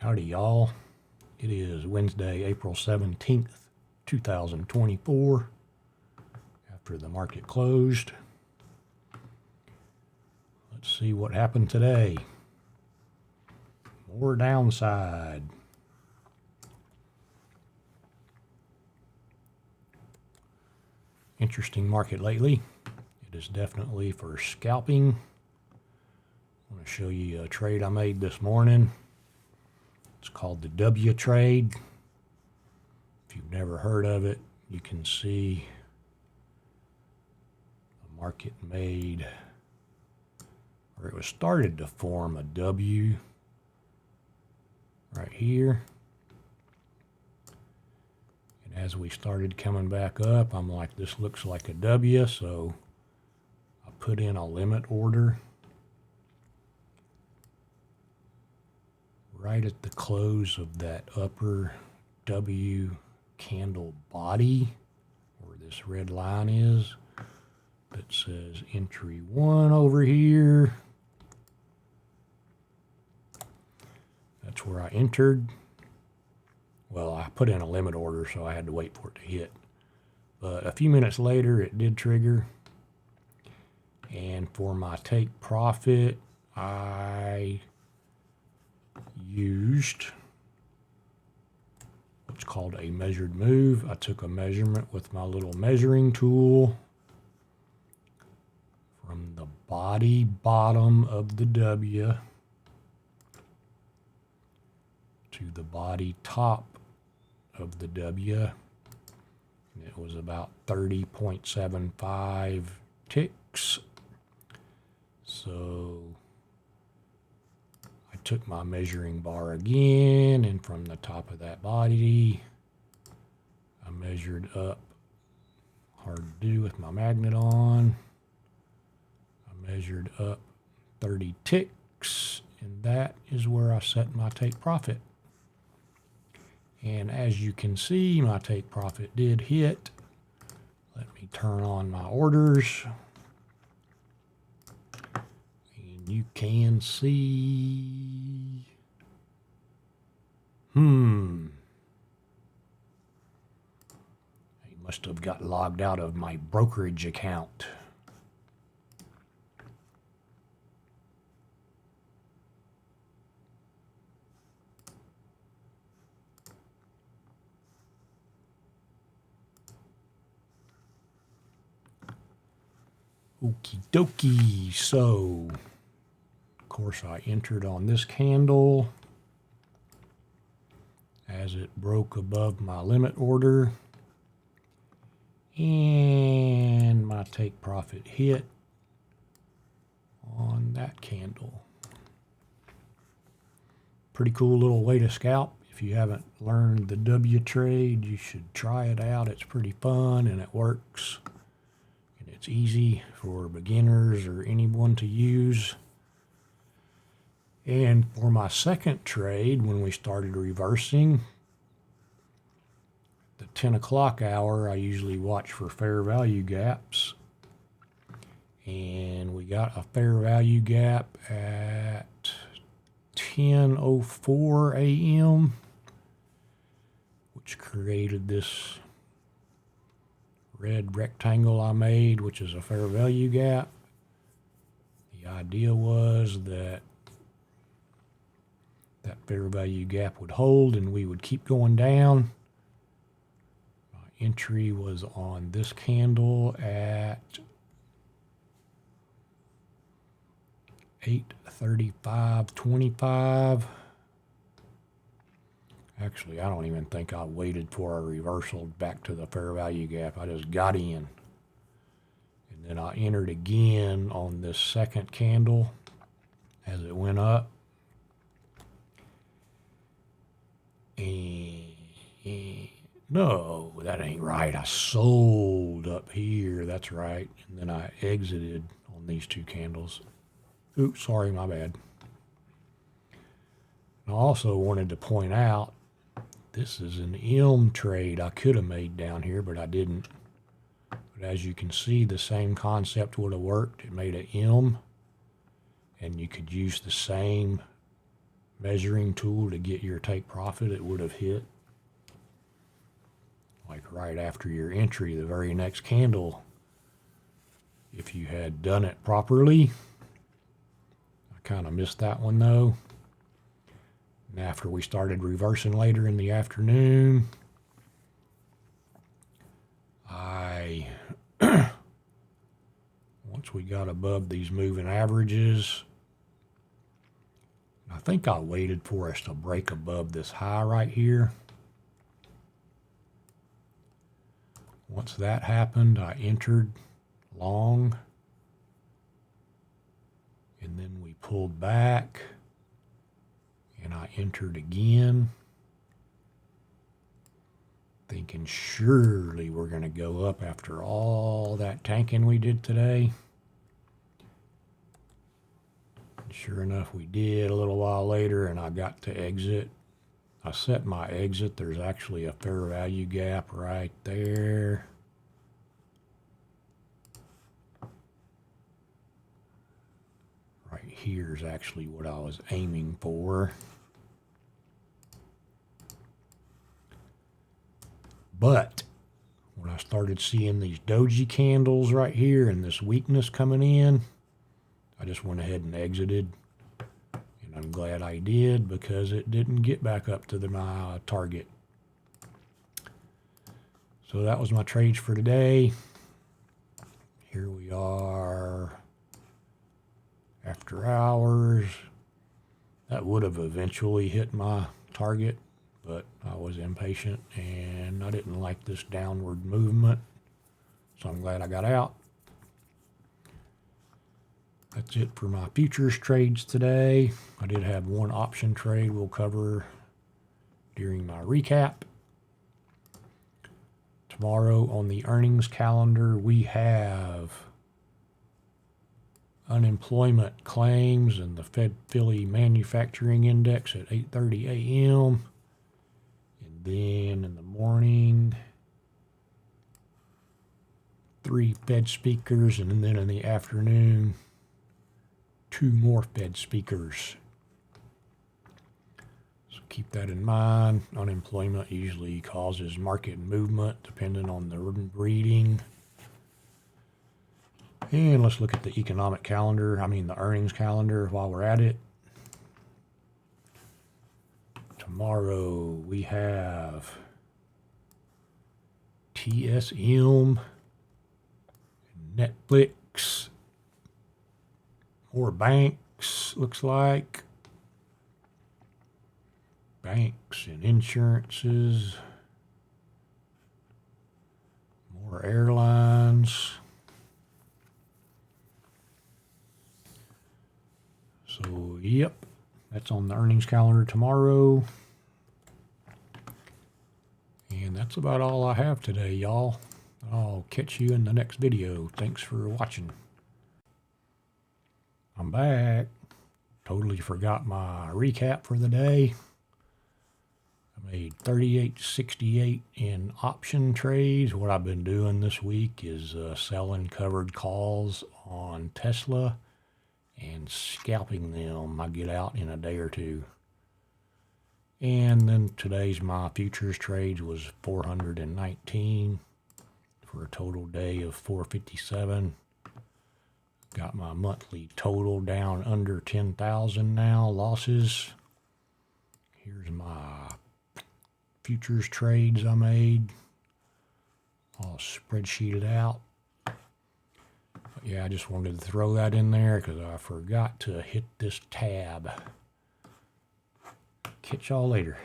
Howdy, y'all. It is Wednesday, April 17th, 2024, after the market closed. Let's see what happened today. More downside. Interesting market lately. It is definitely for scalping. I want to show you a trade I made this morning. It's called the Dubya trade. If you've never heard of it, you can see the market made, or it was started to form a W right here. And as we started coming back up, I'm like, this looks like a W, so I put in a limit order right at the close of that upper W candle body, where this red line is, that says entry 1 over here. That's where I entered. Well, I put in a limit order, so I had to wait for it to hit. But a few minutes later, it did trigger. And for my take profit, I used what's called a measured move. I took a measurement with my little measuring tool from the body bottom of the W to the body top of the W. And it was about 30.75 ticks. So I took my measuring bar again, and from the top of that body, I measured up. Hard to do with my magnet on. I measured up 30 ticks, and that is where I set my take profit. And as you can see, my take profit did hit. Let me turn on my orders. And you can see, I must have got logged out of my brokerage account. Okie dokie. So, of course, I entered on this candle as it broke above my limit order, and my take profit hit on that candle. Pretty cool little way to scalp. If you haven't learned the W trade, you should try it out. It's pretty fun and it works. It's easy for beginners or anyone to use. And for my second trade, when we started reversing, the 10 o'clock hour, I usually watch for fair value gaps. And we got a fair value gap at 10:04 a.m., which created this red rectangle I made, which is a fair value gap. The idea was that that fair value gap would hold and we would keep going down. My entry was on this candle at 8:35.25. Actually, I don't even think I waited for a reversal back to the fair value gap. I just got in. And then I entered again on this second candle as it went up. And no, that ain't right. I sold up here. That's right. And then I exited on these two candles. Oops, sorry, my bad. I also wanted to point out, this is an M trade I could have made down here, but I didn't. But as you can see, the same concept would have worked. It made an M, and you could use the same measuring tool to get your take profit, it would have hit like right after your entry, the very next candle. If you had done it properly. I kind of missed that one though. And after we started reversing later in the afternoon, once we got above these moving averages, I think I waited for us to break above this high right here. Once that happened, I entered long, and then we pulled back, and I entered again, thinking surely we're going to go up after all that tanking we did today. And sure enough, we did a little while later, and I got to exit. I set my exit. There's actually a fair value gap right there. Right here is actually what I was aiming for. But when I started seeing these doji candles right here and this weakness coming in, I just went ahead and exited. And I'm glad I did, because it didn't get back up to my target. So that was my trades for today. Here we are after hours. That would have eventually hit my target, but I was impatient and I didn't like this downward movement. So I'm glad I got out. That's it for my futures trades today. I did have one option trade we'll cover during my recap. Tomorrow on the earnings calendar, we have unemployment claims and the Fed Philly Manufacturing Index at 8:30 a.m. And then in the morning, 3 Fed speakers, and then in the afternoon, 2 more Fed speakers. So keep that in mind. Unemployment usually causes market movement depending on the reading. And let's look at the economic calendar, the earnings calendar while we're at it. Tomorrow we have TSM, Netflix, more banks, looks like. Banks and insurances, more airlines. So, yep, that's on the earnings calendar tomorrow. And that's about all I have today, y'all. I'll catch you in the next video. Thanks for watching. I'm back. Totally forgot my recap for the day. I made 38.68 in option trades. What I've been doing this week is selling covered calls on Tesla and scalping them. I get out in a day or two. And then today's my futures trades was 419 for a total day of 457. Got my monthly total down under 10,000 now, losses. Here's my futures trades I made. I'll spreadsheet it out. But yeah, I just wanted to throw that in there because I forgot to hit this tab. Catch y'all later.